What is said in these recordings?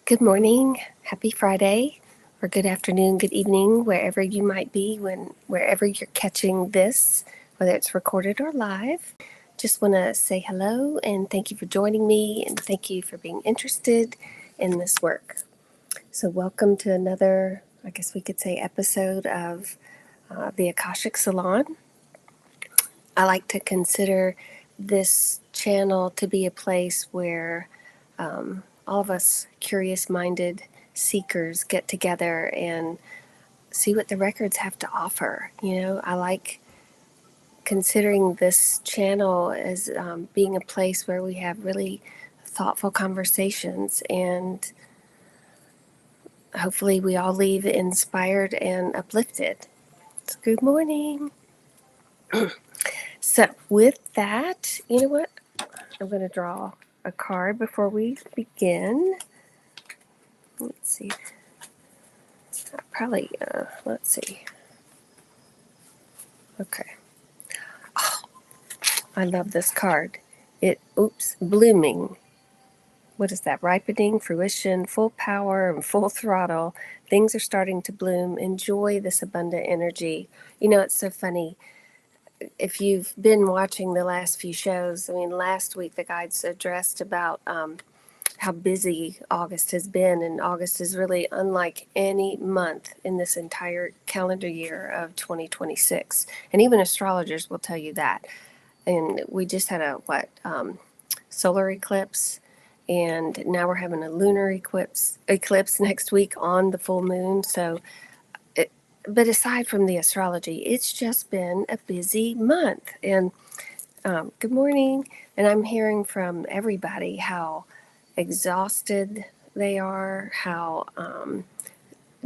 Good morning, happy Friday, or good afternoon, good evening, wherever you might be, wherever you're catching this, whether it's recorded or live. Just want to say hello and thank you for joining me and thank you for being interested in this work. So, welcome to another, I guess we could say, episode of the Akashic Salon. I like to consider this channel to be a place where all of us curious minded seekers get together and see what the records have to offer. I like considering this channel as being a place where we have really thoughtful conversations, and hopefully we all leave inspired and uplifted. So good morning. So with that, you know what? I'm going to draw a card before we begin. Let's see. Probably, let's see. Okay. Oh, I love this card. Blooming. What is that? Ripening, fruition, full power, and full throttle. Things are starting to bloom. Enjoy this abundant energy. It's so funny. If you've been watching the last few shows, last week the guides addressed about how busy August has been, and August is really unlike any month in this entire calendar year of 2026. And even astrologers will tell you that. And we just had a solar eclipse, and now we're having a lunar eclipse next week on the full moon. But aside from the astrology, it's just been a busy month. And good morning. And I'm hearing from everybody how exhausted they are, how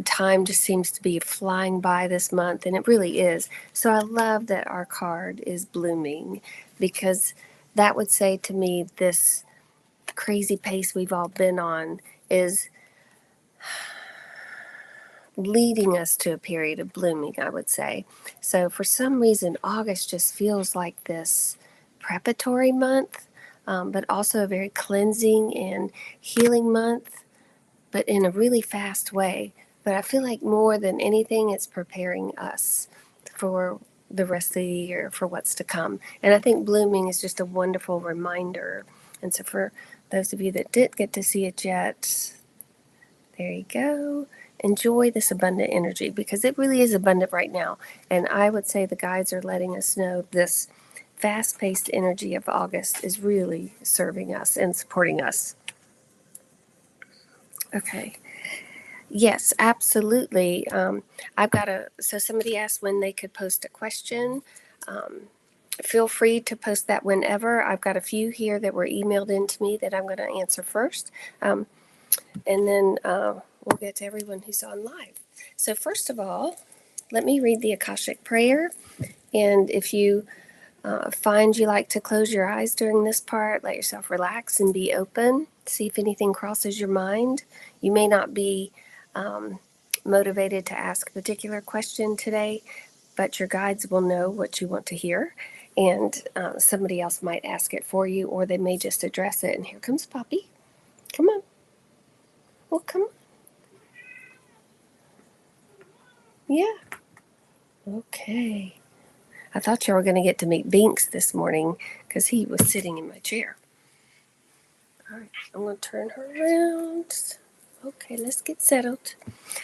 time just seems to be flying by this month, and it really is. So I love that our card is blooming, because that would say to me this crazy pace we've all been on is leading us to a period of blooming, I would say. So for some reason, August just feels like this preparatory month, but also a very cleansing and healing month, but in a really fast way. But I feel like more than anything, it's preparing us for the rest of the year, for what's to come. And I think blooming is just a wonderful reminder. And so for those of you that didn't get to see it yet, there you go. Enjoy this abundant energy, because it really is abundant right now. And I would say the guides are letting us know this fast-paced energy of August is really serving us and supporting us. Okay. Yes, absolutely. So somebody asked when they could post a question. Feel free to post that whenever. I've got a few here that were emailed in to me that I'm going to answer first. And then we'll get to everyone who's on live. So first of all, let me read the Akashic Prayer. And if you find you like to close your eyes during this part, let yourself relax and be open. See if anything crosses your mind. You may not be motivated to ask a particular question today, but your guides will know what you want to hear. And somebody else might ask it for you, or they may just address it. And here comes Poppy. Come on. Well, come on. Yeah. Okay. I thought you were going to get to meet Binks this morning because he was sitting in my chair. All right, I'm going to turn her around. Okay, let's get settled.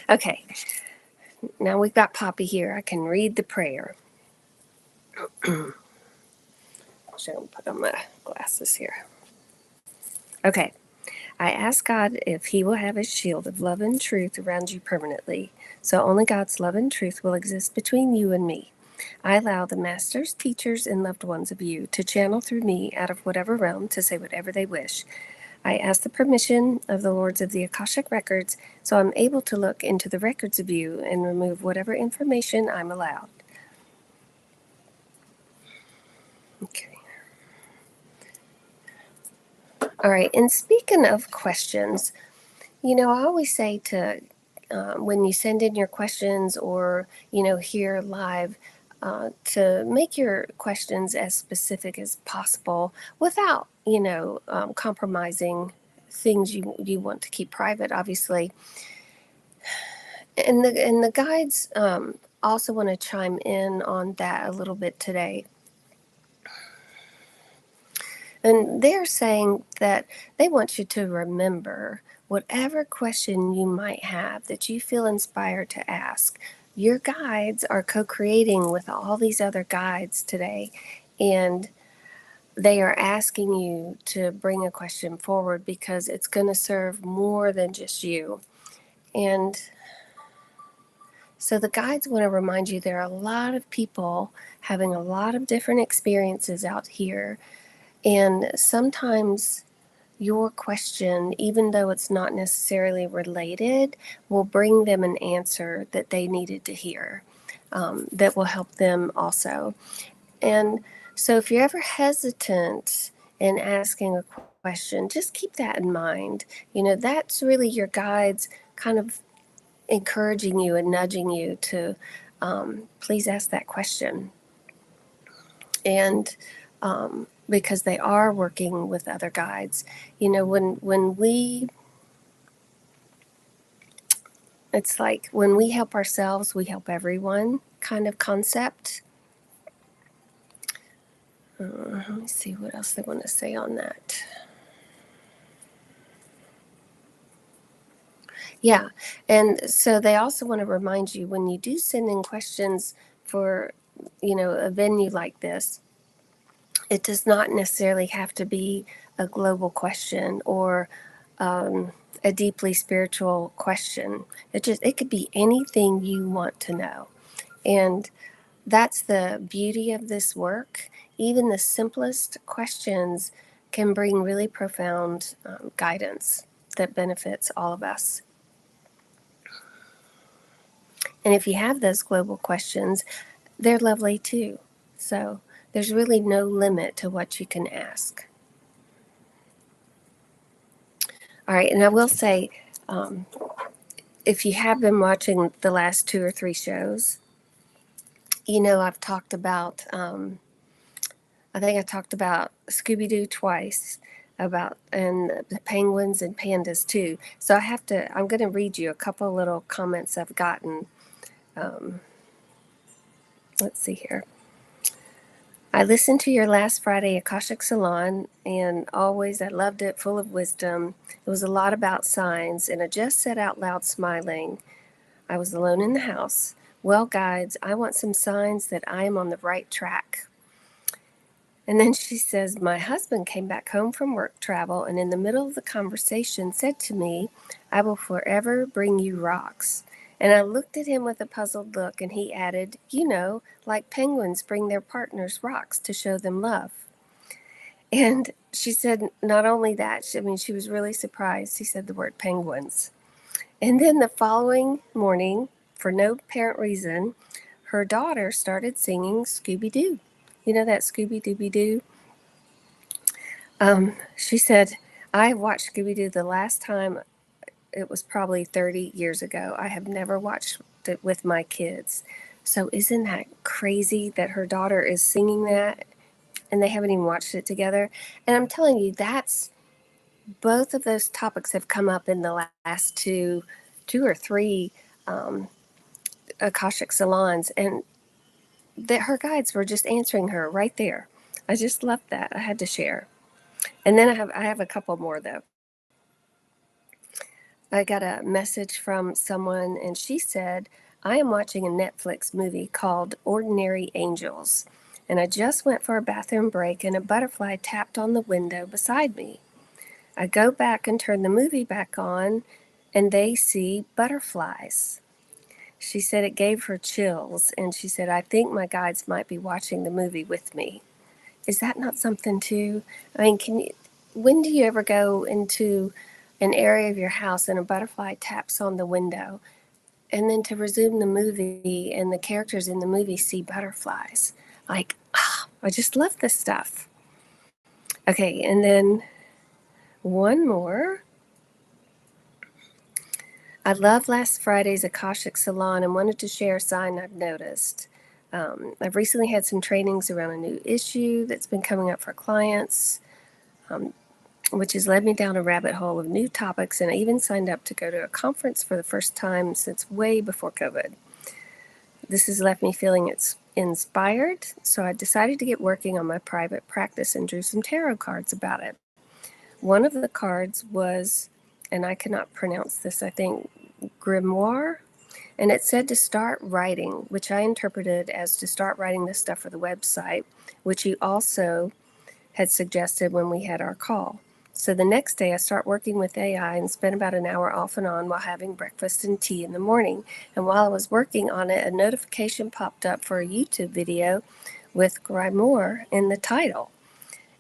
Okay, now we've got Poppy here. I can read the prayer. So I'll put on my glasses here. Okay. I ask God if He will have His shield of love and truth around you permanently, so only God's love and truth will exist between you and me. I allow the masters, teachers, and loved ones of you to channel through me out of whatever realm to say whatever they wish. I ask the permission of the Lords of the Akashic Records, so I'm able to look into the records of you and remove whatever information I'm allowed. Okay. All right, and speaking of questions, I always say to when you send in your questions or, here live, to make your questions as specific as possible without, compromising things you want to keep private, obviously. And the guides also want to chime in on that a little bit today. And they're saying that they want you to remember whatever question you might have that you feel inspired to ask. Your guides are co-creating with all these other guides today, and they are asking you to bring a question forward because it's going to serve more than just you. And so the guides want to remind you there are a lot of people having a lot of different experiences out here. And sometimes your question, even though it's not necessarily related, will bring them an answer that they needed to hear, that will help them also. And so if you're ever hesitant in asking a question, just keep that in mind. That's really your guides kind of encouraging you and nudging you to please ask that question. And because they are working with other guides, it's like when we help ourselves, we help everyone kind of concept. Let me see what else they want to say on that. Yeah, and so they also want to remind you when you do send in questions for, a venue like this, it does not necessarily have to be a global question or a deeply spiritual question. It could be anything you want to know. And that's the beauty of this work. Even the simplest questions can bring really profound guidance that benefits all of us. And if you have those global questions, they're lovely too. So there's really no limit to what you can ask. All right, and I will say, if you have been watching the last 2 or 3 shows, I've talked about, I think I talked about Scooby-Doo twice, and the penguins and pandas too. So I'm going to read you a couple little comments I've gotten. Let's see here. I listened to your last Friday Akashic Salon, and always I loved it, full of wisdom. It was a lot about signs, and I just said out loud, smiling. I was alone in the house. Well, guides, I want some signs that I am on the right track. And then she says, my husband came back home from work travel, and in the middle of the conversation said to me, I will forever bring you rocks. And I looked at him with a puzzled look, and he added, like penguins bring their partners rocks to show them love. And she said, not only that, she was really surprised he said the word penguins. And then the following morning, for no apparent reason, her daughter started singing Scooby-Doo. You know that Scooby-Dooby-Doo? She said, I watched Scooby-Doo the last time, it was probably 30 years ago. I have never watched it with my kids. So isn't that crazy that her daughter is singing that and they haven't even watched it together? And I'm telling you, both of those topics have come up in the last two or three Akashic salons, and that her guides were just answering her right there. I just loved that. I had to share. And then I have a couple more though. I got a message from someone, and she said, I am watching a Netflix movie called Ordinary Angels, and I just went for a bathroom break, and a butterfly tapped on the window beside me. I go back and turn the movie back on, and they see butterflies. She said it gave her chills, and she said, I think my guides might be watching the movie with me. Is that not something too? When do you ever go into an area of your house and a butterfly taps on the window, and then to resume the movie and the characters in the movie see butterflies? I just love this stuff. Okay, and then one more. I love last Friday's Akashic Salon and wanted to share a sign I've noticed. I've recently had some trainings around a new issue that's been coming up for clients. which has led me down a rabbit hole of new topics, and I even signed up to go to a conference for the first time since way before COVID. This has left me feeling inspired, so I decided to get working on my private practice and drew some tarot cards about it. One of the cards was, and I cannot pronounce this, I think grimoire, and it said to start writing, which I interpreted as to start writing this stuff for the website, which you also had suggested when we had our call. So the next day I start working with AI and spent about an hour off and on while having breakfast and tea in the morning. And while I was working on it, a notification popped up for a YouTube video with Grimoire in the title.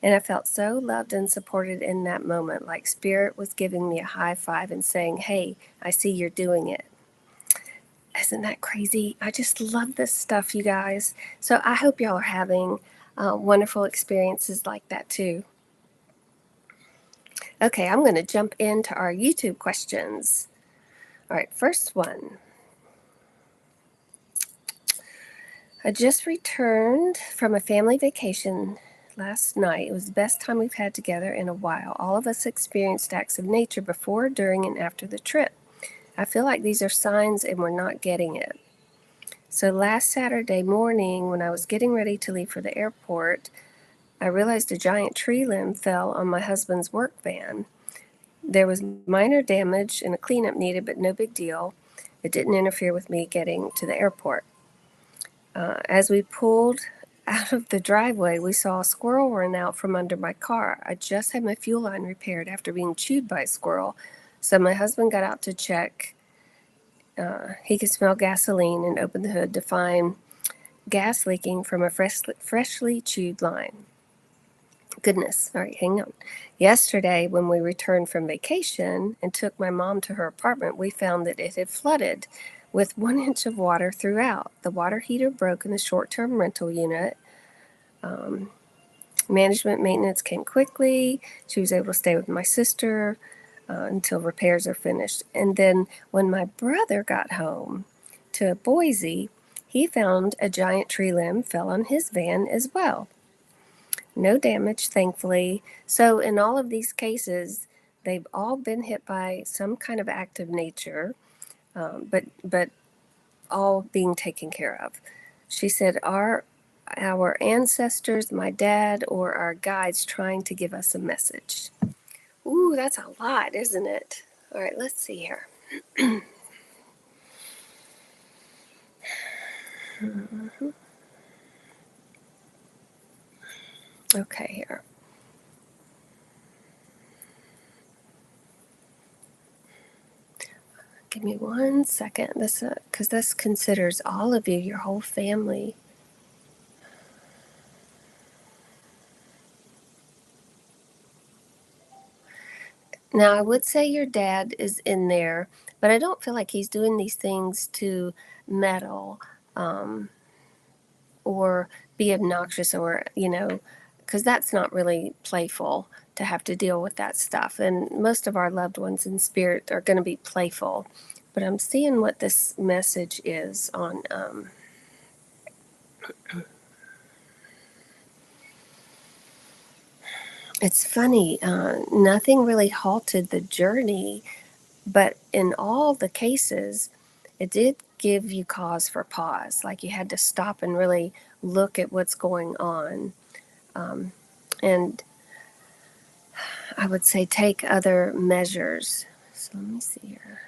And I felt so loved and supported in that moment, like Spirit was giving me a high five and saying, hey, I see you're doing it. Isn't that crazy? I just love this stuff, you guys. So I hope y'all are having wonderful experiences like that too. Okay, I'm going to jump into our YouTube questions. All right, first one. I just returned from a family vacation last night. It was the best time we've had together in a while. All of us experienced acts of nature before, during, and after the trip. I feel like these are signs and we're not getting it. So last Saturday morning, when I was getting ready to leave for the airport, I realized a giant tree limb fell on my husband's work van. There was minor damage and a cleanup needed, but no big deal. It didn't interfere with me getting to the airport. As we pulled out of the driveway, we saw a squirrel run out from under my car. I just had my fuel line repaired after being chewed by a squirrel, so my husband got out to check. He could smell gasoline and opened the hood to find gas leaking from a freshly chewed line. Goodness. All right, hang on. Yesterday, when we returned from vacation and took my mom to her apartment, we found that it had flooded with 1 inch of water throughout. The water heater broke in the short-term rental unit. Management maintenance came quickly. She was able to stay with my sister until repairs are finished. And then when my brother got home to Boise, he found a giant tree limb fell on his van as well. No damage, thankfully. So in all of these cases, they've all been hit by some kind of act of nature, but all being taken care of. She said, are our ancestors, my dad, or our guides trying to give us a message? Ooh, that's a lot, isn't it? All right, let's see here. Okay, here. Give me 1 second. This, because this considers all of you, your whole family. Now, I would say your dad is in there, but I don't feel like he's doing these things to meddle or be obnoxious or, because that's not really playful to have to deal with that stuff. And most of our loved ones in spirit are going to be playful. But I'm seeing what this message is on. It's funny, nothing really halted the journey, but in all the cases, it did give you cause for pause. Like you had to stop and really look at what's going on. And I would say take other measures. So let me see here.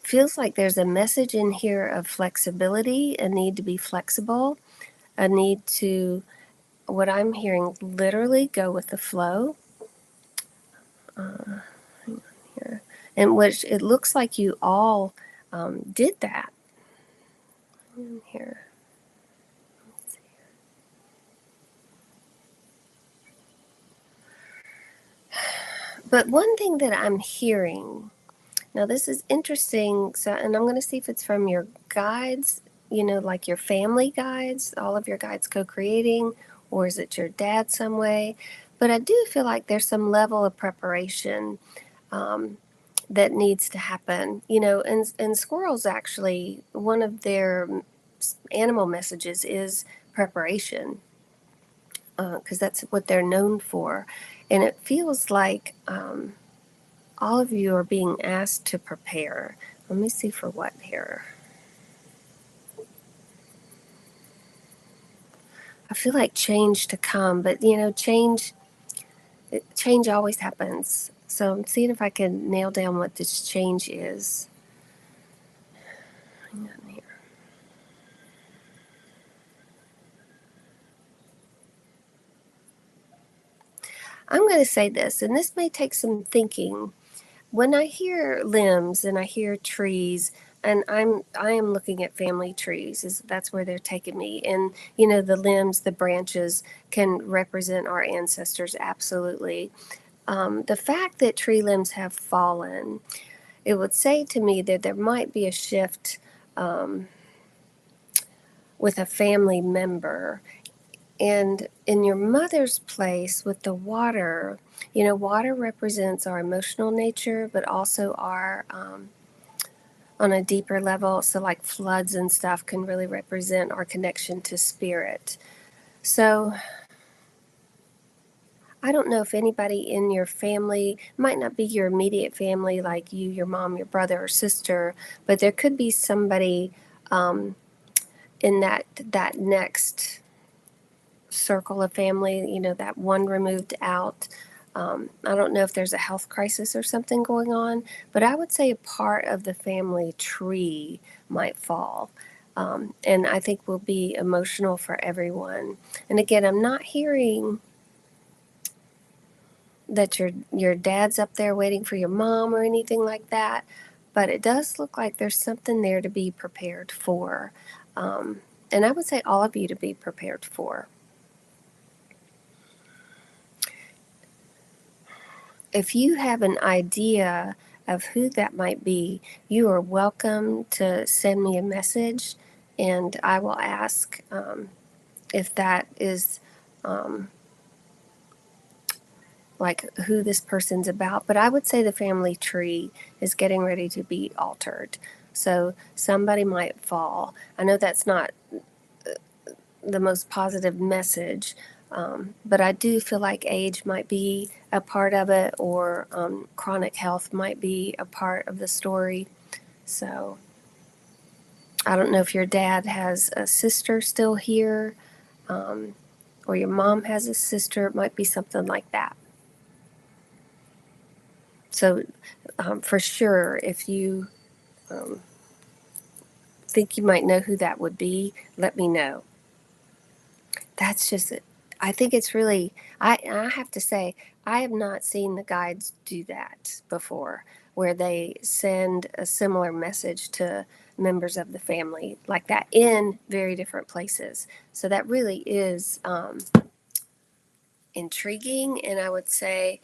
Feels like there's a message in here of flexibility, a need to be flexible, a need to, what I'm hearing, literally go with the flow. Hang on here. And which it looks like you all did that. Here. But one thing that I'm hearing, now this is interesting, so, and I'm going to see if it's from your guides, like your family guides, all of your guides co-creating, or is it your dad some way? But I do feel like there's some level of preparation that needs to happen. And squirrels, actually, one of their animal messages is preparation, because that's what they're known for. And it feels like all of you are being asked to prepare. Let me see for what here. I feel like change to come, but change always happens. So I'm seeing if I can nail down what this change is. Hang on here. I'm going to say this, and this may take some thinking. When I hear limbs and I hear trees, and I am looking at family trees, is that's where they're taking me. And the limbs, the branches can represent our ancestors absolutely. The fact that tree limbs have fallen, it would say to me that there might be a shift with a family member. And in your mother's place with the water, water represents our emotional nature, but also our, on a deeper level. So, like floods and stuff can really represent our connection to spirit. So, I don't know if anybody in your family, might not be your immediate family, like you, your mom, your brother, or sister, but there could be somebody in that next circle of family, that one removed out. I don't know if there's a health crisis or something going on, but I would say a part of the family tree might fall. And I think will be emotional for everyone. And again, I'm not hearing that your dad's up there waiting for your mom or anything like that, but it does look like there's something there to be prepared for. And I would say all of you to be prepared for. If you have an idea of who that might be, you are welcome to send me a message, and I will ask if that is like who this person's about. But I would say the family tree is getting ready to be altered. So somebody might fall. I know that's not the most positive message, but I do feel like age might be a part of it, or chronic health might be a part of the story. So I don't know if your dad has a sister still here, or your mom has a sister. It might be something like that. So for sure, if you think you might know who that would be, let me know. That's just it. I think it's really, I have to say, I have not seen the guides do that before, where they send a similar message to members of the family like that in very different places. So that really is intriguing. And I would say,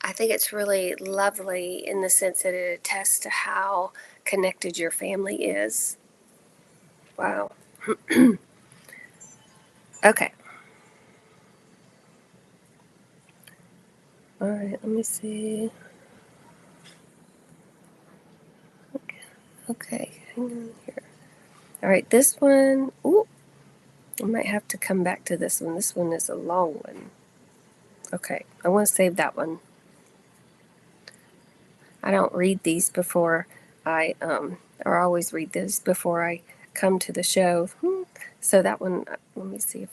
I think it's really lovely in the sense that it attests to how connected your family is. Wow. Okay. All right, let me see. Okay, hang on here. All right, this one. Ooh, I might have to come back to this one. This one is a long one. Okay, I want to save that one. I don't read these before or always read this before I come to the show. So that one, let me see if.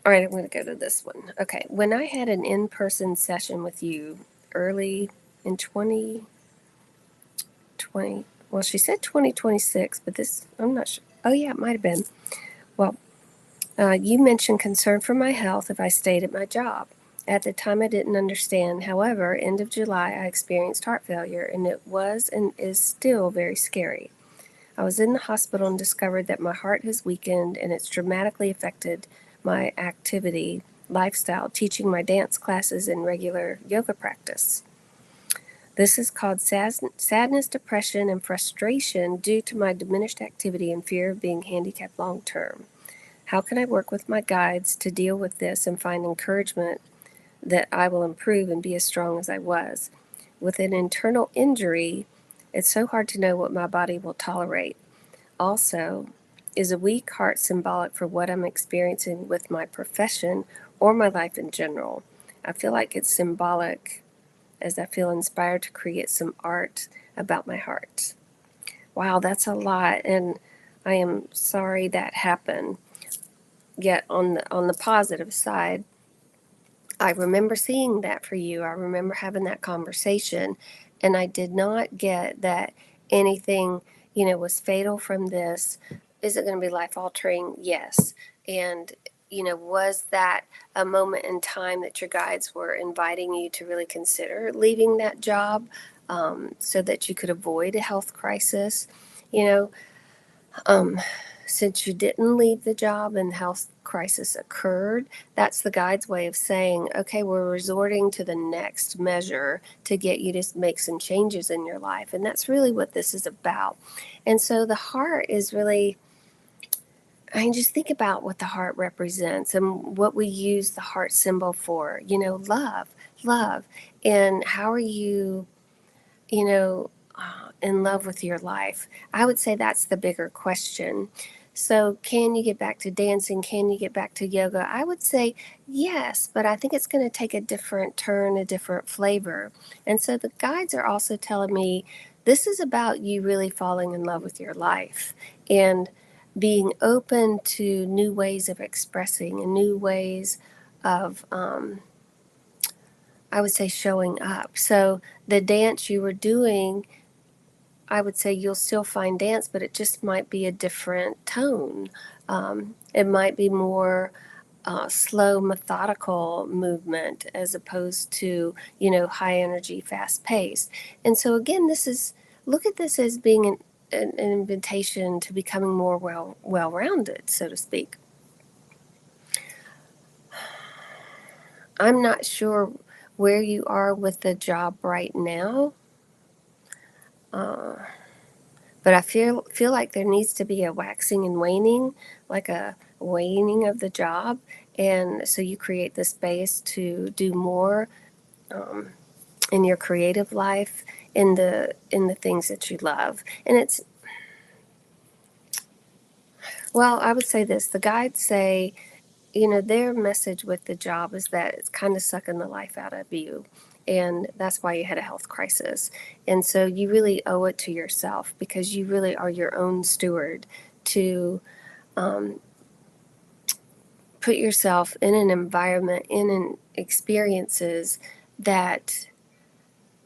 All right, I'm going to go to this one. Okay, when I had an in-person session with you early in 2020, well, she said 2026, but this, I'm not sure. Oh, yeah, it might have been. Well, you mentioned concern for my health if I stayed at my job. At the time, I didn't understand. However, end of July, I experienced heart failure, and it was and is still very scary. I was in the hospital and discovered that my heart has weakened, and it's dramatically affected my activity, lifestyle, teaching my dance classes, and regular yoga practice. This is called sadness, depression, and frustration due to my diminished activity and fear of being handicapped long term. How can I work with my guides to deal with this and find encouragement that I will improve and be as strong as I was? With an internal injury, it's so hard to know what my body will tolerate. Also, Is a weak heart symbolic for what I'm experiencing with my profession or my life in general? I feel like it's symbolic as I feel inspired to create some art about my heart. Wow, that's a lot, and I am sorry that happened. Yet on the positive side, I remember seeing that for you. I remember having that conversation, and I did not get that anything, was fatal from this. Is it going to be life altering? Yes. And, was that a moment in time that your guides were inviting you to really consider leaving that job, so that you could avoid a health crisis? You know, um, since you didn't leave the job and health crisis occurred, that's the guide's way of saying, okay, we're resorting to the next measure to get you to make some changes in your life. And that's really what this is about. And so the heart is really, I mean, just think about what the heart represents and what we use the heart symbol for, love, love. And how are you, you know, in love with your life? I would say that's the bigger question. So, can you get back to dancing? Can you get back to yoga? I would say yes, but I think it's going to take a different turn, a different flavor. And so, the guides are also telling me this is about you really falling in love with your life and being open to new ways of expressing and new ways of, I would say, showing up. So, the dance you were doing, I would say you'll still find dance, but it just might be a different tone. It might be more slow, methodical movement as opposed to, high energy, fast paced. And so, again, look at this as being an invitation to becoming more well rounded, so to speak. I'm not sure where you are with the job right now. But I feel like there needs to be a waxing and waning, like a waning of the job, and so you create the space to do more um, in your creative life, in the things that you love. And it's, well, I would say this: the guides say, their message with the job is that it's kind of sucking the life out of you. And that's why you had a health crisis. And so you really owe it to yourself because you really are your own steward to um, put yourself in an environment, in experiences that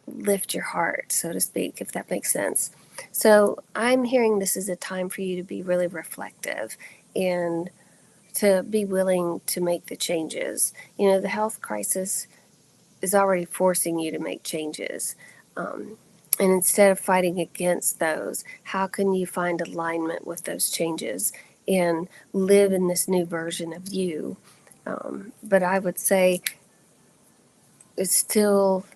lift your heart, so to speak, if that makes sense. So I'm hearing this is a time for you to be really reflective and to be willing to make the changes. The health crisis is already forcing you to make changes. And instead of fighting against those, how can you find alignment with those changes and live in this new version of you? But I would say it's still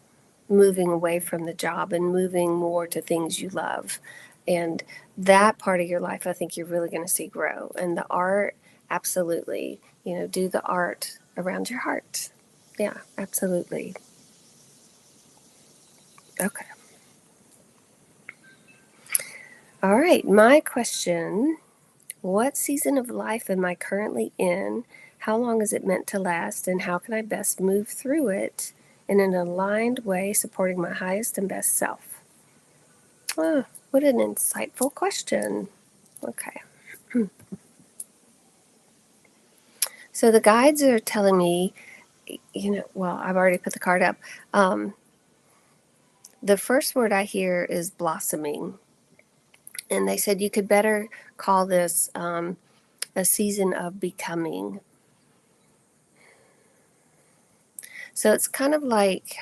moving away from the job and moving more to things you love. And that part of your life, I think you're really going to see grow. And the art, absolutely, do the art around your heart. Yeah, absolutely. Okay. All right. My question: what season of life am I currently in? How long is it meant to last? And how can I best move through it in an aligned way, supporting my highest and best self? Oh, what an insightful question. Okay. So the guides are telling me, well, I've already put the card up. The first word I hear is blossoming. And they said you could better call this a season of becoming. So it's kind of like,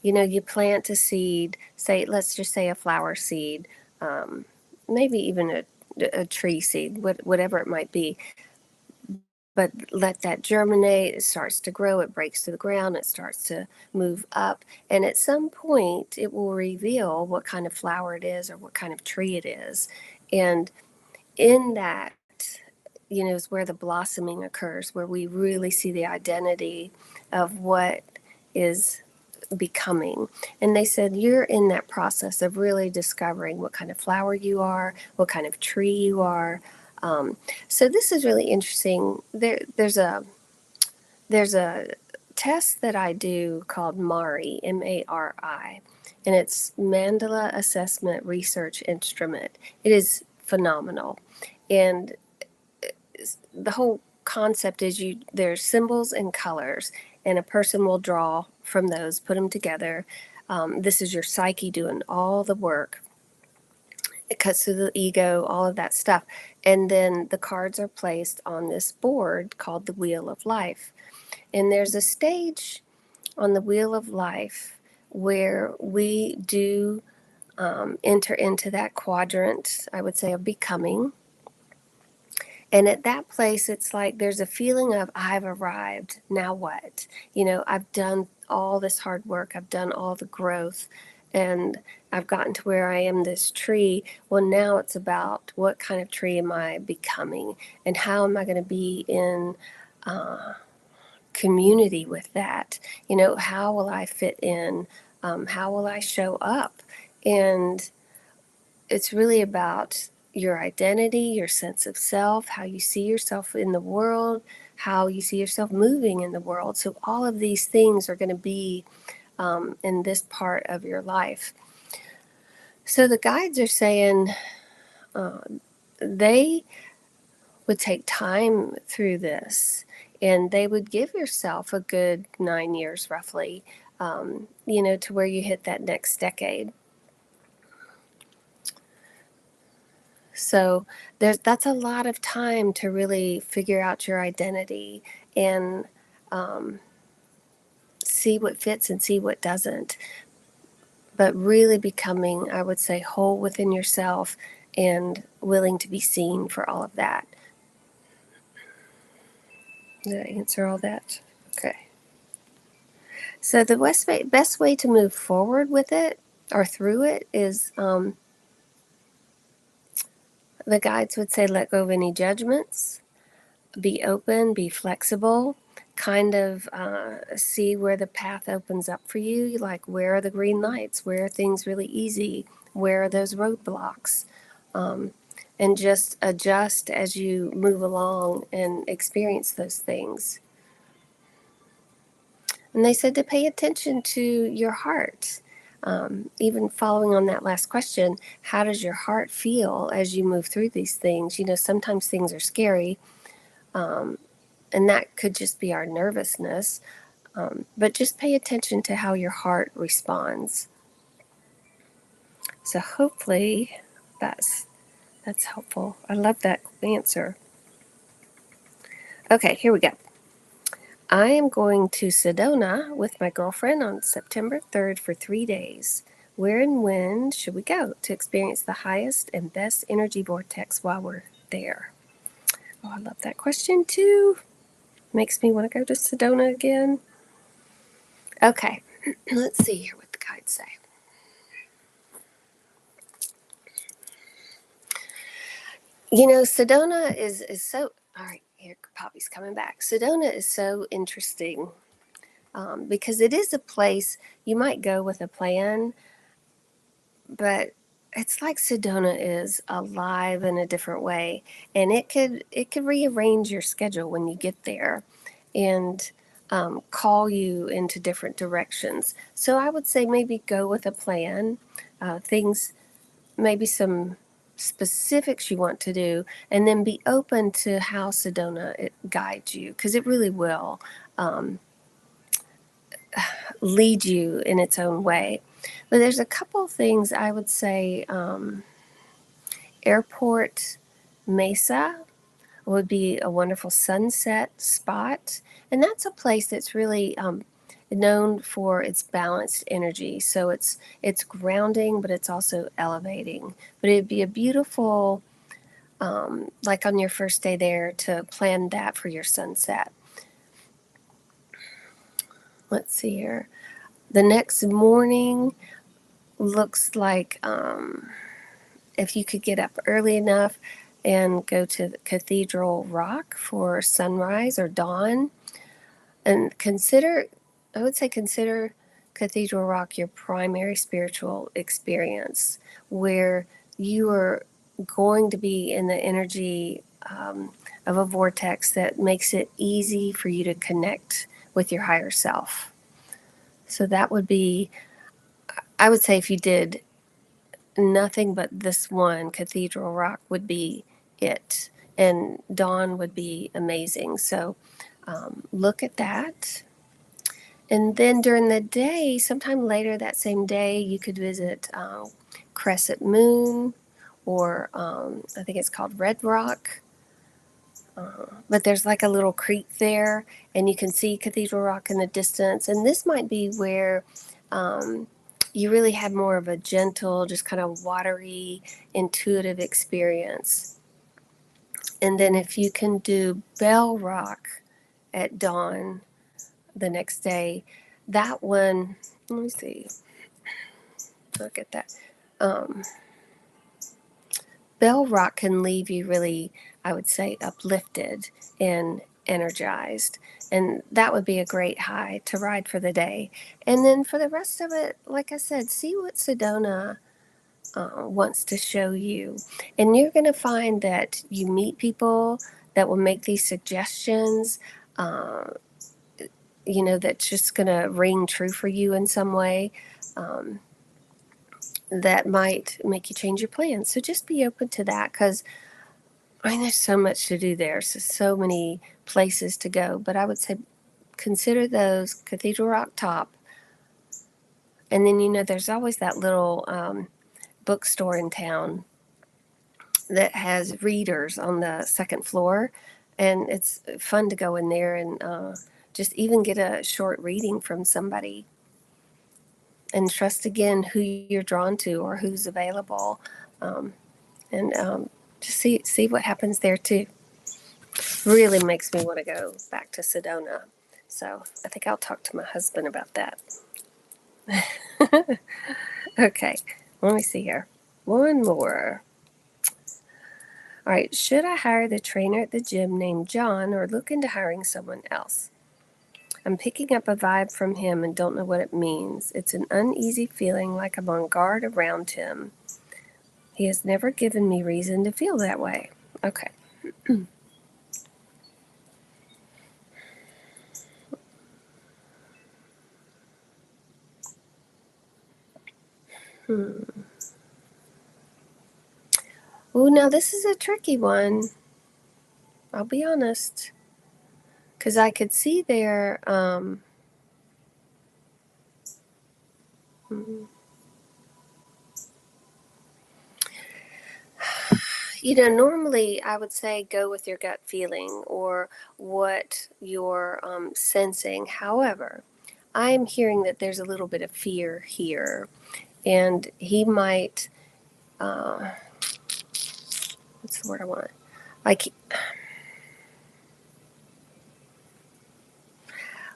you plant a seed, say, let's just say a flower seed, maybe even a tree seed, whatever it might be. But let that germinate, it starts to grow, it breaks to the ground, it starts to move up. And at some point, it will reveal what kind of flower it is or what kind of tree it is. And in that, is where the blossoming occurs, where we really see the identity of what is becoming. And they said you're in that process of really discovering what kind of flower you are, what kind of tree you are. So this is really interesting. There's a test that I do called MARI, MARI, and it's Mandala Assessment Research Instrument. It is phenomenal. And the whole concept is there's symbols and colors, and a person will draw from those, put them together. This is your psyche doing all the work. It cuts through the ego, all of that stuff. And then the cards are placed on this board called the Wheel of Life. And there's a stage on the Wheel of Life where we do enter into that quadrant, I would say, of becoming. And at that place, it's like there's a feeling of, I've arrived. Now what? I've done all this hard work. I've done all the growth. And I've gotten to where I am this tree. Well, now it's about what kind of tree am I becoming? And how am I going to be in community with that? How will I fit in? How will I show up? And it's really about your identity, your sense of self, how you see yourself in the world, how you see yourself moving in the world. So all of these things are going to be in this part of your life. So the guides are saying they would take time through this, and they would give yourself a good 9 years roughly, to where you hit that next decade. So that's a lot of time to really figure out your identity and see what fits and see what doesn't. But really becoming, I would say, whole within yourself and willing to be seen for all of that. Did I answer all that? Okay. So the best way to move forward with it or through it is the guides would say let go of any judgments, be open, be flexible, kind of see where the path opens up for you. Like, where are the green lights? Where are things really easy? Where are those roadblocks? And just adjust as you move along and experience those things. And they said to pay attention to your heart. Even following on that last question, how does your heart feel as you move through these things? Sometimes things are scary, and that could just be our nervousness. But just pay attention to how your heart responds. So hopefully that's helpful. I love that answer. Okay, here we go. I am going to Sedona with my girlfriend on September 3rd for 3 days. Where and when should we go to experience the highest and best energy vortex while we're there? Oh, I love that question too. Makes me want to go to Sedona again. Okay, let's see here what the guides say. Sedona is so... All right, here, Poppy's coming back. Sedona is so interesting because it is a place you might go with a plan, but it's like Sedona is alive in a different way, and it could rearrange your schedule when you get there, and call you into different directions. So I would say maybe go with a plan, things, maybe some specifics you want to do, and then be open to how Sedona it guides you, because it really will lead you in its own way. But there's a couple things I would say. Airport Mesa would be a wonderful sunset spot, and that's a place that's really known for its balanced energy. So it's grounding, but it's also elevating. But it'd be a beautiful, like on your first day there, to plan that for your sunset. Let's see here. The next morning looks like if you could get up early enough and go to Cathedral Rock for sunrise or dawn, and consider Cathedral Rock your primary spiritual experience, where you are going to be in the energy of a vortex that makes it easy for you to connect with your higher self. So that would be, I would say, if you did nothing but this one, Cathedral Rock would be it. And Dawn would be amazing. So look at that. And then during the day, sometime later that same day, you could visit Crescent Moon, or I think it's called Red Rock. But there's like a little creek there, and you can see Cathedral Rock in the distance. And this might be where you really have more of a gentle, just kind of watery, intuitive experience. And then if you can do Bell Rock at dawn the next day, that one, let me see, look at that. Bell Rock can leave you really, I would say, uplifted and energized. And that would be a great high to ride for the day. And then for the rest of it, like I said, see what Sedona wants to show you. And you're going to find that you meet people that will make these suggestions, that's just going to ring true for you in some way. That might make you change your plans. So just be open to that, because there's so much to do there. So many places to go. But I would say consider those, Cathedral Rock top. And then, there's always that little bookstore in town that has readers on the second floor. And it's fun to go in there and just even get a short reading from somebody. And trust again who you're drawn to or who's available. And just see what happens there too. Really makes me want to go back to Sedona. So I think I'll talk to my husband about that. Okay, let me see here. One more. All right, should I hire the trainer at the gym named John or look into hiring someone else? I'm picking up a vibe from him and don't know what it means. It's an uneasy feeling, like I'm on guard around him. He has never given me reason to feel that way. Okay. Oh, now this is a tricky one. I'll be honest. Because I could see there, normally I would say go with your gut feeling or what you're sensing. However, I am hearing that there's a little bit of fear here, and he might, what's the word I want? Like,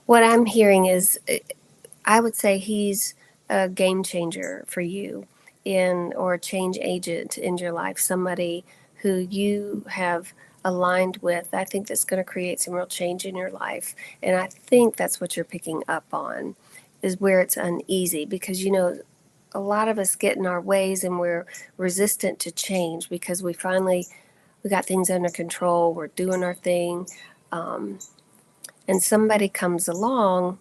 what I'm hearing is, I would say he's a game changer for you, or a change agent in your life, somebody who you have aligned with. I think that's going to create some real change in your life. And I think that's what you're picking up on, is where it's uneasy, because a lot of us get in our ways and we're resistant to change because we got things under control, we're doing our thing, and somebody comes along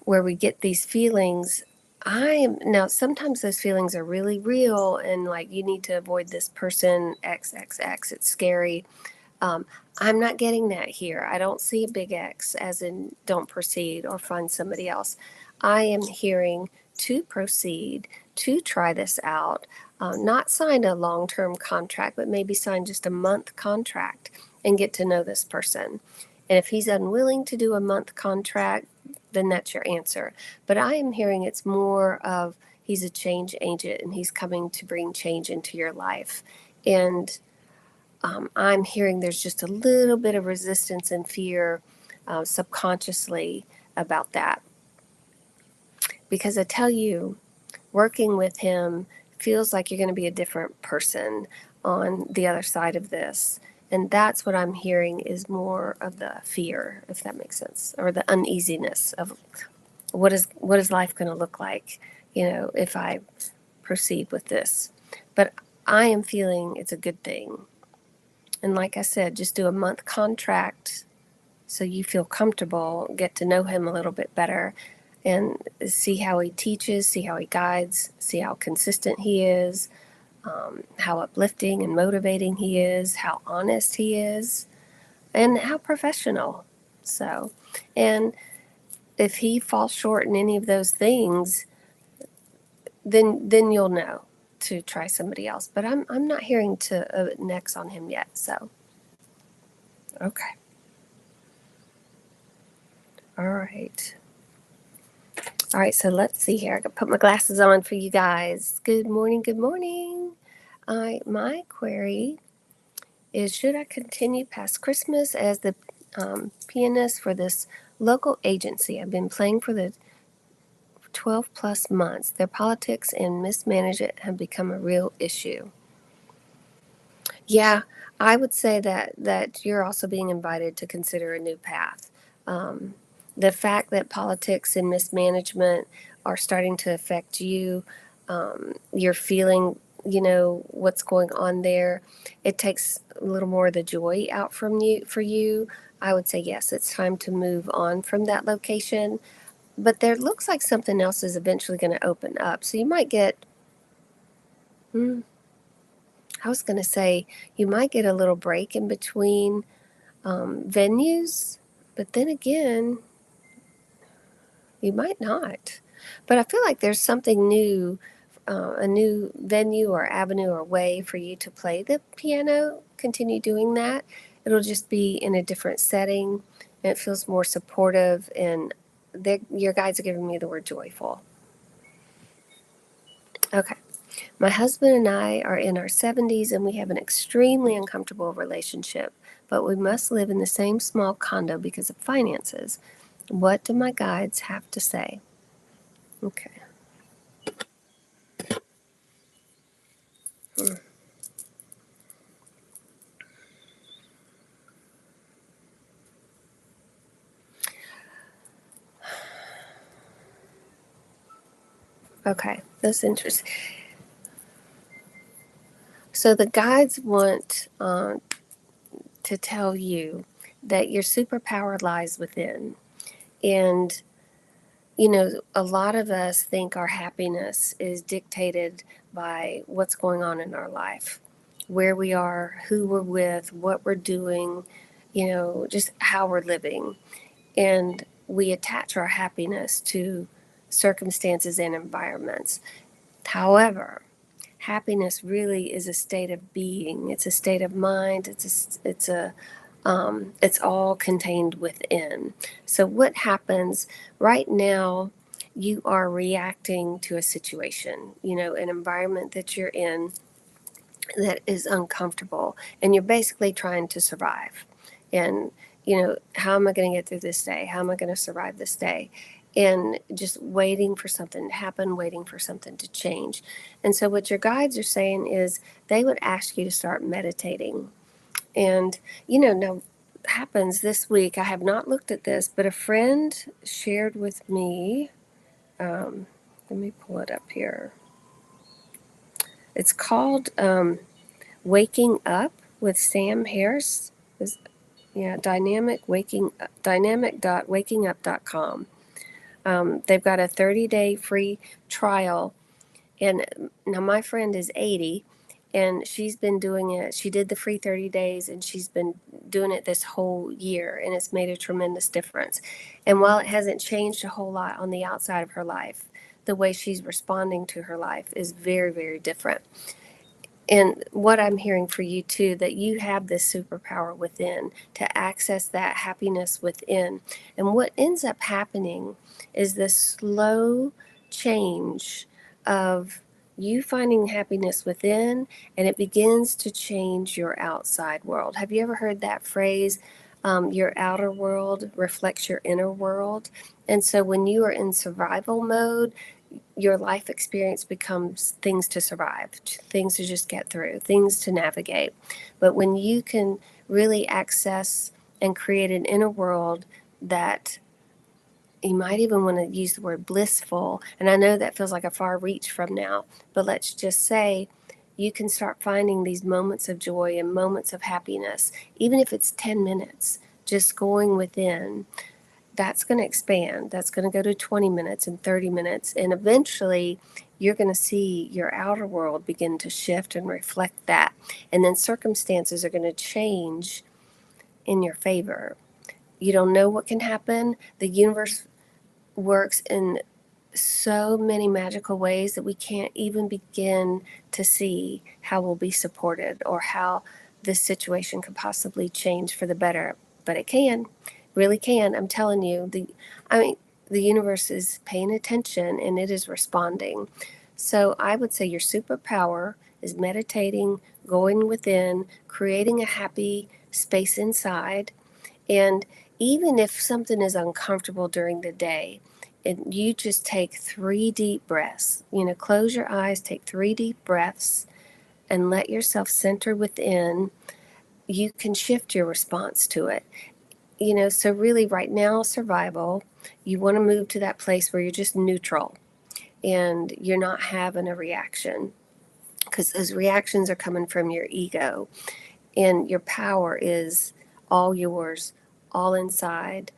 where we get these feelings. Now sometimes those feelings are really real, and like, you need to avoid this person, XXX, it's scary. I'm not getting that here. I don't see a big X as in don't proceed or find somebody else. I am hearing to proceed, to try this out, not sign a long-term contract, but maybe sign just a month contract and get to know this person. And if he's unwilling to do a month contract, then that's your answer. But I am hearing it's more of, he's a change agent and he's coming to bring change into your life. And I'm hearing there's just a little bit of resistance and fear subconsciously about that. Because I tell you, working with him feels like you're going to be a different person on the other side of this. And that's what I'm hearing is more of the fear, if that makes sense, or the uneasiness of what is life going to look like, if I proceed with this. But I am feeling it's a good thing. And like I said, just do a month contract so you feel comfortable, get to know him a little bit better, and see how he teaches, see how he guides, see how consistent he is, how uplifting and motivating he is, how honest he is, and how professional. So, and if he falls short in any of those things, then you'll know to try somebody else. But I'm not hearing to next on him yet. So, okay, all right. All right, so let's see here. I can put my glasses on for you guys. Good morning, good morning. My query is, should I continue past Christmas as the pianist for this local agency? I've been playing for the 12 plus months. Their politics and mismanagement have become a real issue. Yeah, I would say that you're also being invited to consider a new path. Um, the fact that politics and mismanagement are starting to affect you, you're feeling, what's going on there. It takes a little more of the joy out from you for you. I would say yes, it's time to move on from that location. But there looks like something else is eventually going to open up. So you might get. Hmm, I was going to say you might get a little break in between venues, but then again, you might not. But I feel like there's something new, a new venue or avenue or way for you to play the piano, continue doing that. It'll just be in a different setting, and it feels more supportive. And your guides are giving me the word joyful. Okay. My husband and I are in our 70s and we have an extremely uncomfortable relationship, but we must live in the same small condo because of finances. What do my guides have to say? Okay. Hmm. Okay, that's interesting. So the guides want to tell you that your superpower lies within. And a lot of us think our happiness is dictated by what's going on in our life, where we are, who we're with, what we're doing, just how we're living. And we attach our happiness to circumstances and environments. However, happiness really is a state of being. It's a state of mind. It's all contained within. So what happens right now? You are reacting to a situation, an environment that you're in that is uncomfortable, and you're basically trying to survive. And how am I going to get through this day? How am I going to survive this day? And just waiting for something to happen, waiting for something to change. And so what your guides are saying is they would ask you to start meditating. And now happens this week, I have not looked at this, but a friend shared with me, let me pull it up here. It's called Waking Up with Sam Harris. Yeah, dynamic.wakingup.com. They've got a 30-day free trial. And now my friend is 80 and she's been doing it. She did the free 30 days and she's been doing it this whole year, and it's made a tremendous difference. And while it hasn't changed a whole lot on the outside of her life, the way she's responding to her life is very, very different. And what I'm hearing for you too, that you have this superpower within to access that happiness within. And what ends up happening is this slow change of you finding happiness within, and it begins to change your outside world. Have you ever heard that phrase? Your outer world reflects your inner world. And so when you are in survival mode, your life experience becomes things to survive, things to just get through, things to navigate. But when you can really access and create an inner world that You might even want to use the word blissful. And I know that feels like a far reach from now, but let's just say you can start finding these moments of joy and moments of happiness, even if it's 10 minutes, just going within. That's going to expand. That's going to go to 20 minutes and 30 minutes. And eventually, you're going to see your outer world begin to shift and reflect that. And then circumstances are going to change in your favor. You don't know what can happen. The universe works in so many magical ways that we can't even begin to see how we'll be supported or how this situation could possibly change for the better. But it can, really can. I'm telling you, the universe is paying attention and it is responding. So I would say your superpower is meditating, going within, creating a happy space inside. And even if something is uncomfortable during the day, and you just take 3 deep breaths, close your eyes, take 3 deep breaths, and let yourself center within, you can shift your response to it. So really, right now, survival, you want to move to that place where you're just neutral and you're not having a reaction, because those reactions are coming from your ego, and your power is all yours, all inside,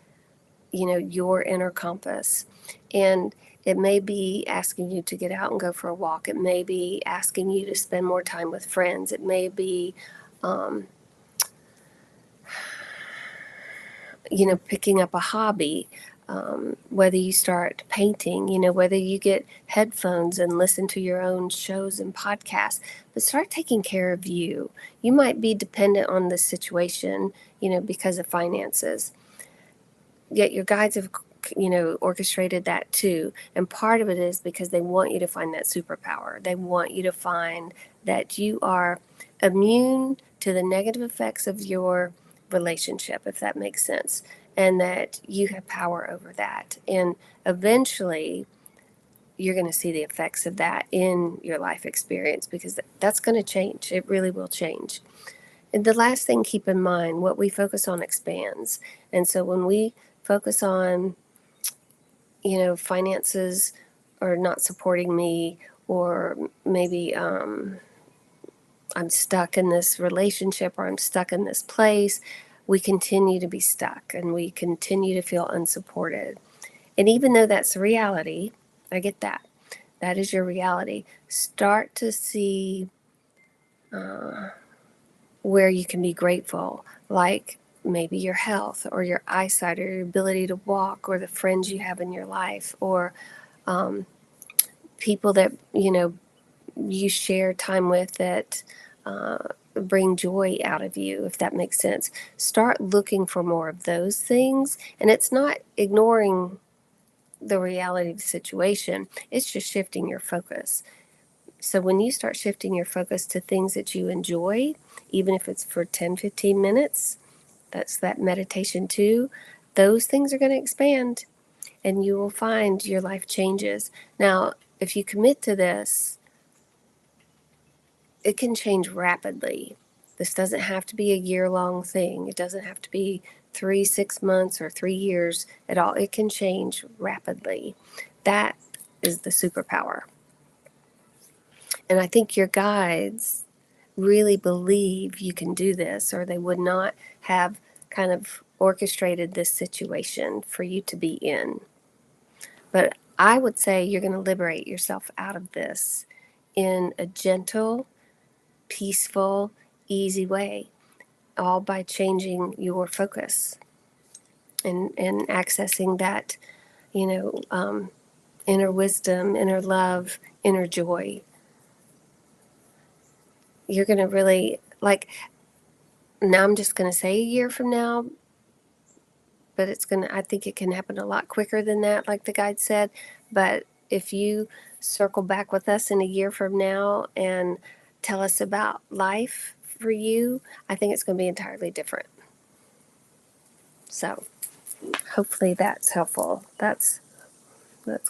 your inner compass. And it may be asking you to get out and go for a walk. It may be asking you to spend more time with friends. It may be, picking up a hobby. Whether you start painting, whether you get headphones and listen to your own shows and podcasts, but start taking care of you. You might be dependent on this situation, because of finances. Yet your guides have, orchestrated that too. And part of it is because they want you to find that superpower. They want you to find that you are immune to the negative effects of your relationship, if that makes sense, and that you have power over that. And eventually, you're going to see the effects of that in your life experience, because that's going to change. It really will change. And the last thing, keep in mind, what we focus on expands. And so when we focus on, finances are not supporting me, or maybe I'm stuck in this relationship, or I'm stuck in this place, we continue to be stuck and we continue to feel unsupported. And even though that's the reality, I get that. That is your reality. Start to see where you can be grateful, like maybe your health or your eyesight or your ability to walk or the friends you have in your life, or people that you share time with that bring joy out of you, if that makes sense. Start looking for more of those things. And it's not ignoring the reality of the situation, it's just shifting your focus. So when you start shifting your focus to things that you enjoy, even if it's for 10-15 minutes, that's that meditation too, those things are going to expand and you will find your life changes. Now, if you commit to this, it can change rapidly. This doesn't have to be a year-long thing. It doesn't have to be 3, 6 months, or 3 years at all. It can change rapidly. That is the superpower. And I think your guides really believe you can do this, or they would not have kind of orchestrated this situation for you to be in. But I would say you're going to liberate yourself out of this in a gentle, peaceful, easy way, all by changing your focus and accessing that, inner wisdom, inner love, inner joy. You're going to really, now I'm just going to say a year from now, but I think it can happen a lot quicker than that, like the guide said. But if you circle back with us in a year from now and tell us about life for you, I think it's going to be entirely different. So hopefully that's helpful. That's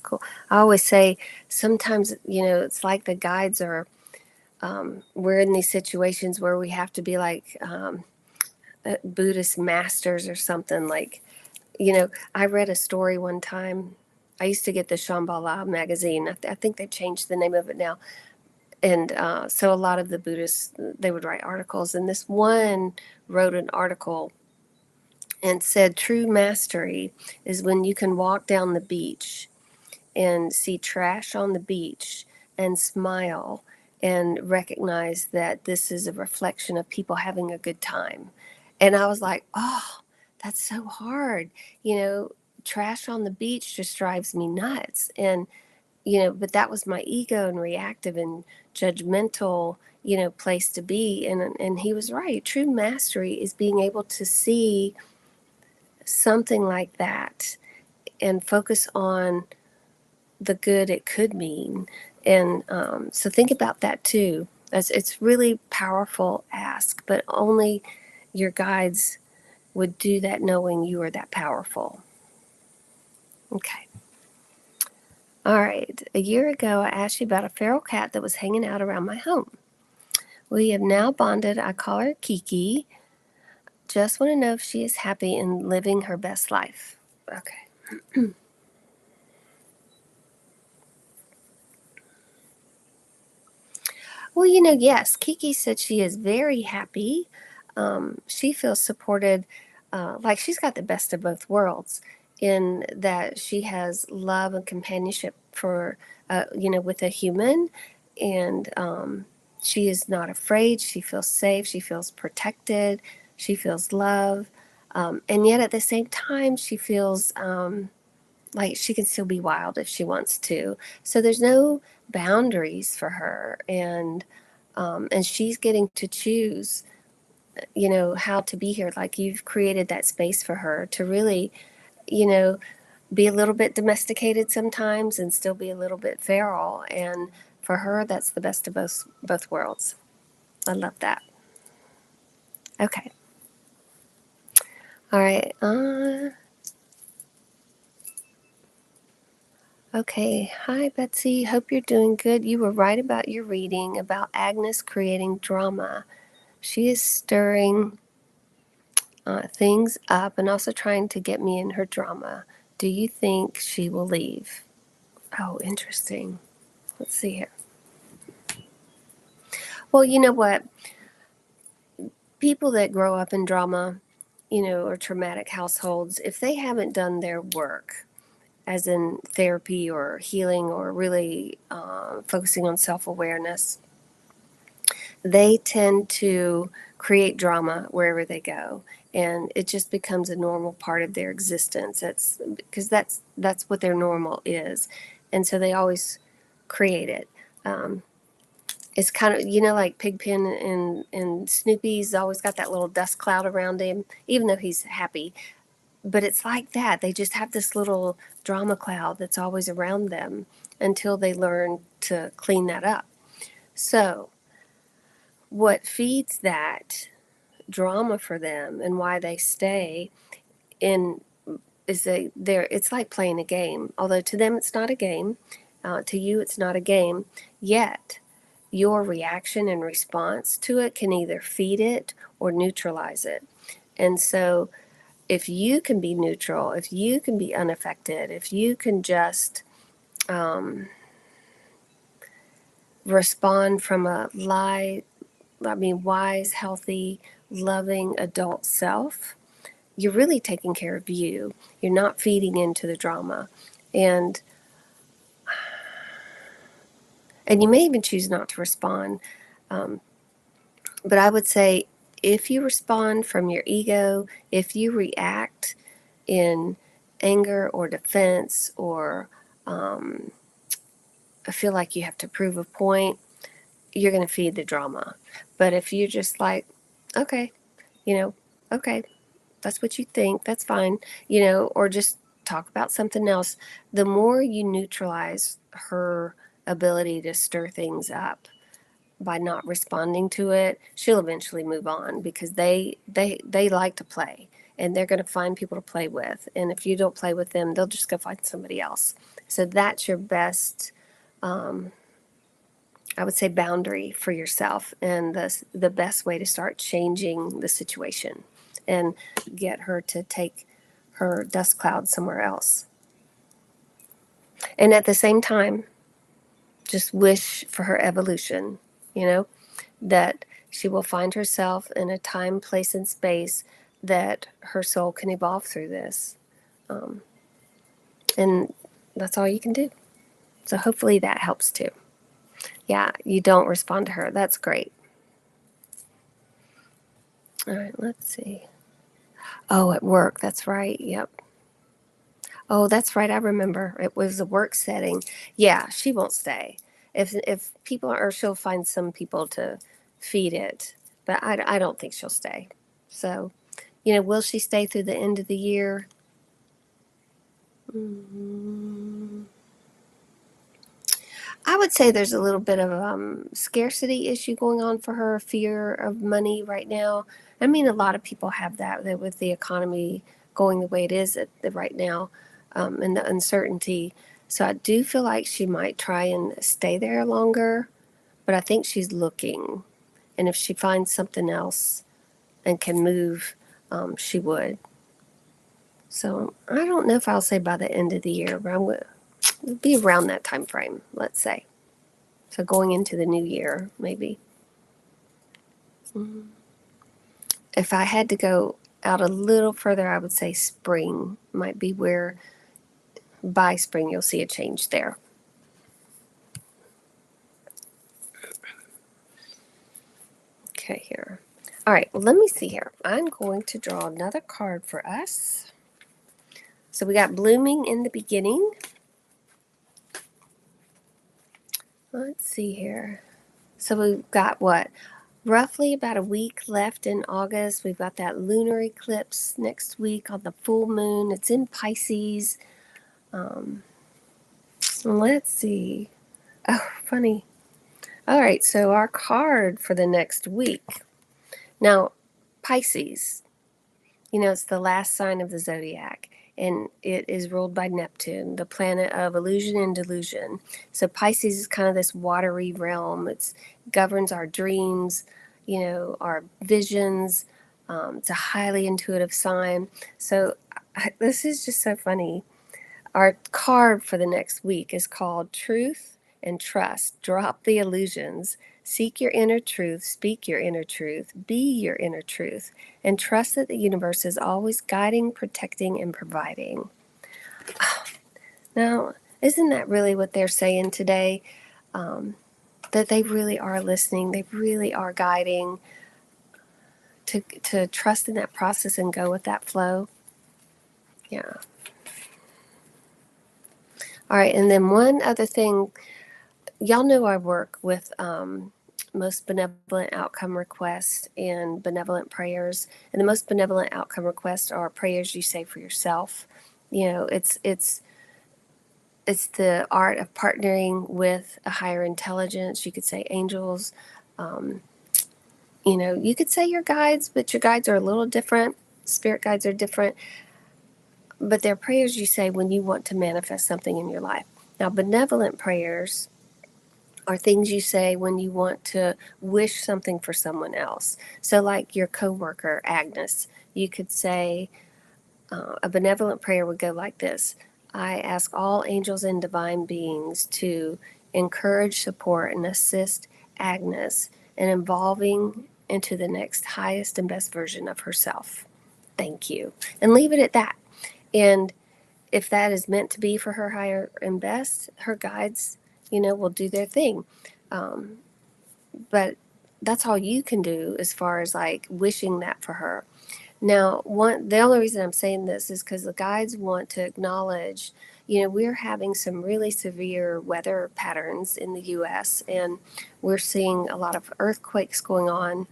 cool. I always say sometimes, it's like the guides are, we're in these situations where we have to be like Buddhist masters or something, like, I read a story one time. I used to get the Shambhala magazine. I think they've changed the name of it now. And so a lot of the Buddhists, they would write articles. And this one wrote an article and said true mastery is when you can walk down the beach and see trash on the beach and smile and recognize that this is a reflection of people having a good time. And I was like, oh, that's so hard. Trash on the beach just drives me nuts. And, but that was my ego and reactive and judgmental, place to be. And he was right. True mastery is being able to see something like that and focus on the good it could mean. And so think about that too. It's really powerful ask, but only your guides would do that knowing you are that powerful. Okay. All right. A year ago, I asked you about a feral cat that was hanging out around my home. We have now bonded. I call her Kiki. Just want to know if she is happy and living her best life. Okay. Well, yes, Kiki said she is very happy. She feels supported, like she's got the best of both worlds in that she has love and companionship for, with a human. And she is not afraid. She feels safe. She feels protected. She feels love. And yet at the same time, she feels like she can still be wild if she wants to. So there's no boundaries for her, and she's getting to choose, how to be here. Like you've created that space for her to really, you know, be a little bit domesticated sometimes and still be a little bit feral. And for her, that's the best of both worlds. I love that. Okay. All right. Okay. Hi, Betsy. Hope you're doing good. You were right about your reading about Agnes creating drama. She is stirring things up and also trying to get me in her drama. Do you think she will leave? Oh, interesting. Let's see here. Well, you know what? People that grow up in drama, or traumatic households, if they haven't done their work, as in therapy or healing or really focusing on self awareness, they tend to create drama wherever they go, and it just becomes a normal part of their existence. That's because that's what their normal is, and so they always create it. It's kind of, like Pigpen and Snoopy's always got that little dust cloud around him, even though he's happy. But it's like that. They just have this little drama cloud that's always around them until they learn to clean that up. So what feeds that drama for them and why they stay in is it's like playing a game, although to them it's not a game, to you it's not a game, yet your reaction and response to it can either feed it or neutralize it. And so if you can be neutral, if you can be unaffected, if you can just respond from a wise, healthy, loving adult self, you're really taking care of you. You're not feeding into the drama. And you may even choose not to respond. But I would say if you respond from your ego, if you react in anger or defense or feel like you have to prove a point, you're going to feed the drama. But if you're just like, okay, okay, that's what you think, that's fine, or just talk about something else, the more you neutralize her ability to stir things up by not responding to it, she'll eventually move on because they like to play and they're going to find people to play with. And if you don't play with them, they'll just go find somebody else. So that's your best, I would say, boundary for yourself, and the best way to start changing the situation and get her to take her dust cloud somewhere else. And at the same time, just wish for her evolution, that she will find herself in a time, place, and space that her soul can evolve through this. And that's all you can do. So hopefully that helps too. Yeah, you don't respond to her. That's great. All right, let's see. Oh, at work. That's right. Yep. Oh, that's right. I remember. It was a work setting. Yeah, she won't stay. If people are, she'll find some people to feed it, but I don't think she'll stay. So, will she stay through the end of the year? Mm, I would say there's a little bit of scarcity issue going on for her, fear of money right now. I mean, a lot of people have that with the economy going the way it is right now, and the uncertainty. So I do feel like she might try and stay there longer, but I think she's looking. And if she finds something else and can move, she would. So I don't know if I'll say by the end of the year, but I'm going to be around that time frame, let's say. So going into the new year, maybe. If I had to go out a little further, I would say spring might be where by spring you'll see a change there. Okay, here. All right, well, let me see here. I'm going to draw another card for us. So we got blooming in the beginning. Let's see here. So we've got what? Roughly about a week left in August. We've got that lunar eclipse next week on the full moon. It's in Pisces. Let's see. Oh, funny. All right, so our card for the next week. Now, Pisces, it's the last sign of the zodiac, and it is ruled by Neptune, the planet of illusion and delusion. So Pisces is kind of this watery realm. It governs our dreams, our visions. It's a highly intuitive sign. So this is just so funny. Our card for the next week is called Truth and Trust. Drop the illusions. Seek your inner truth, speak your inner truth, be your inner truth, and trust that the universe is always guiding, protecting, and providing. Now, isn't that really what they're saying today? That they really are listening, they really are guiding, to trust in that process and go with that flow. Yeah. All right, and then one other thing, y'all know I work with most benevolent outcome requests and benevolent prayers. And the most benevolent outcome requests are prayers you say for yourself. It's the art of partnering with a higher intelligence. You could say angels. You could say your guides, but your guides are a little different. Spirit guides are different. But they're prayers you say when you want to manifest something in your life. Now, benevolent prayers are things you say when you want to wish something for someone else. So like your coworker, Agnes, you could say, a benevolent prayer would go like this. I ask all angels and divine beings to encourage, support, and assist Agnes in evolving into the next highest and best version of herself. Thank you. And leave it at that. And if that is meant to be for her higher and best, her guides, will do their thing. But that's all you can do as far as like wishing that for her. Now, the only reason I'm saying this is because the guides want to acknowledge, we're having some really severe weather patterns in the U.S., and we're seeing a lot of earthquakes going on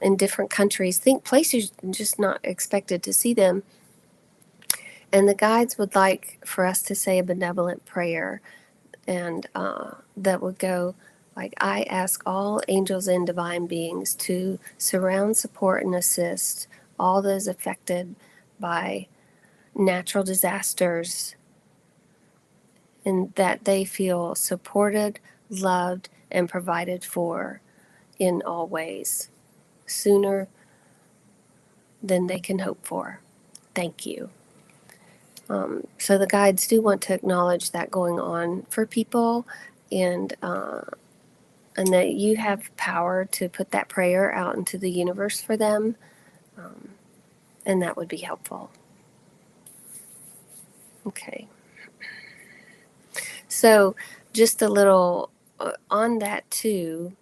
in different countries. Think places just not expected to see them. And the guides would like for us to say a benevolent prayer, and that would go like, I ask all angels and divine beings to surround, support, and assist all those affected by natural disasters, and that they feel supported, loved, and provided for in all ways, sooner than they can hope for. thank you. So the guides do want to acknowledge that going on for people, and that you have power to put that prayer out into the universe for them, and that would be helpful. Okay. So just a little on that too.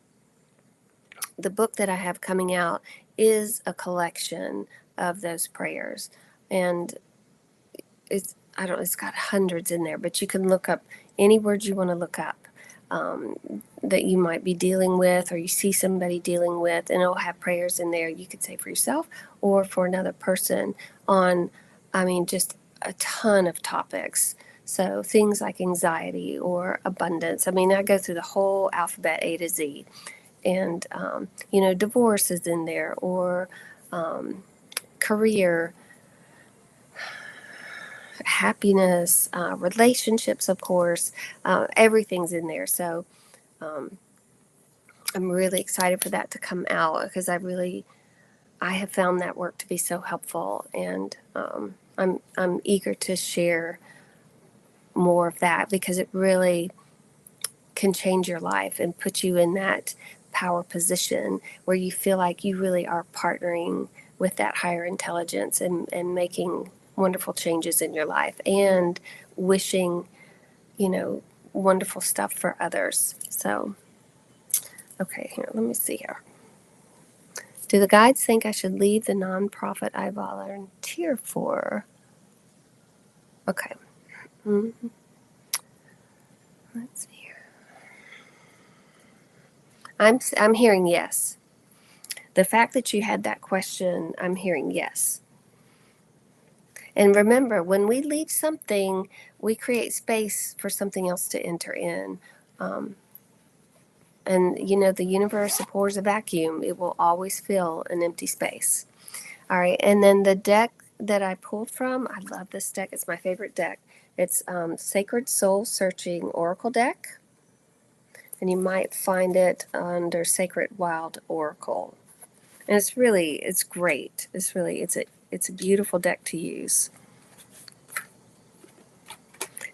The book that I have coming out is a collection of those prayers, and it's got hundreds in there, but you can look up any words you want to look up, that you might be dealing with or you see somebody dealing with, and it'll have prayers in there you could say for yourself or for another person on, just a ton of topics. So things like anxiety or abundance. I go through the whole alphabet A to Z, and divorce is in there, or career, happiness, relationships, of course. Everything's in there. So I'm really excited for that to come out, because I have found that work to be so helpful, and I'm eager to share more of that, because it really can change your life and put you in that power position where you feel like you really are partnering with that higher intelligence, and making wonderful changes in your life, and wishing, wonderful stuff for others. So, okay, here, let me see here. Do the guides think I should leave the nonprofit I volunteer for? Okay. Mm-hmm. Let's see here. I'm hearing yes. The fact that you had that question, I'm hearing yes. And remember, when we leave something, we create space for something else to enter in. And the universe abhors a vacuum. It will always fill an empty space. All right. And then the deck that I pulled from, I love this deck. It's my favorite deck. It's Sacred Soul Searching Oracle deck. And you might find it under Sacred Wild Oracle. And it's great. It's a beautiful deck to use.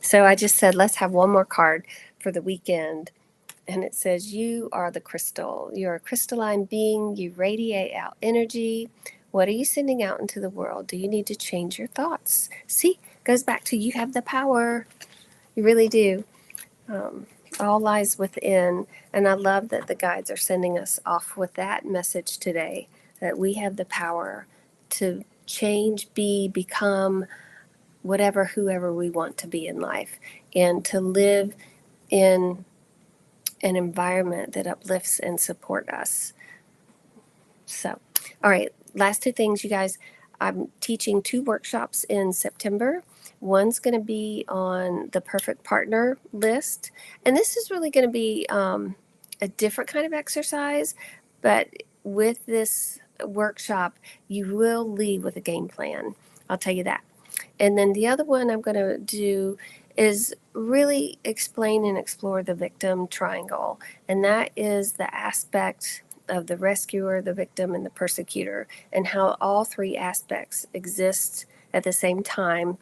So I just said, let's have one more card for the weekend. And it says, you are the crystal. You're a crystalline being. You radiate out energy. What are you sending out into the world? Do you need to change your thoughts? See, goes back to you have the power. You really do. All lies within. And I love that the guides are sending us off with that message today, that we have the power to change, become whoever we want to be in life, and to live in an environment that uplifts and support us. So, all right, last two things, you guys. I'm teaching 2 workshops in September. One's going to be on the perfect partner list, and this is really going to be a different kind of exercise, but with this workshop, you will leave with a game plan. I'll tell you that. And then the other one I'm going to do is really explain and explore the victim triangle. And that is the aspect of the rescuer, the victim, and the persecutor, and how all 3 aspects exist at the same time.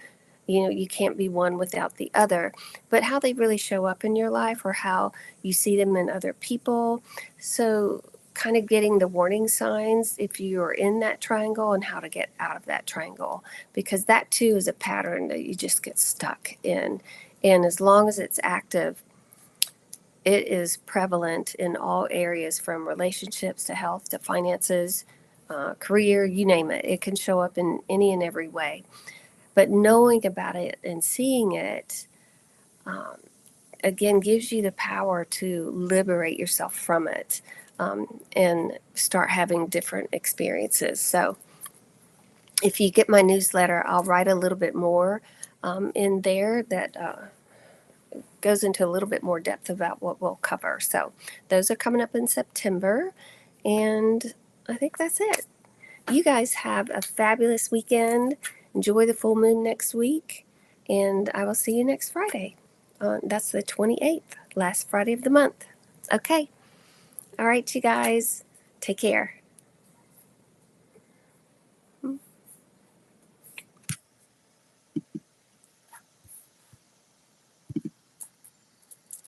You can't be one without the other, but how they really show up in your life, or how you see them in other people. So kind of getting the warning signs if you're in that triangle, and how to get out of that triangle, because that too is a pattern that you just get stuck in. And as long as it's active, it is prevalent in all areas, from relationships to health to finances, career, you name it. It can show up in any and every way. But knowing about it and seeing it, again, gives you the power to liberate yourself from it, and start having different experiences. So if you get my newsletter, I'll write a little bit more in there that goes into a little bit more depth about what we'll cover. So those are coming up in September, and I think that's it. You guys have a fabulous weekend. Enjoy the full moon next week, and I will see you next Friday. That's the 28th, last Friday of the month. Okay. All right, you guys. Take care.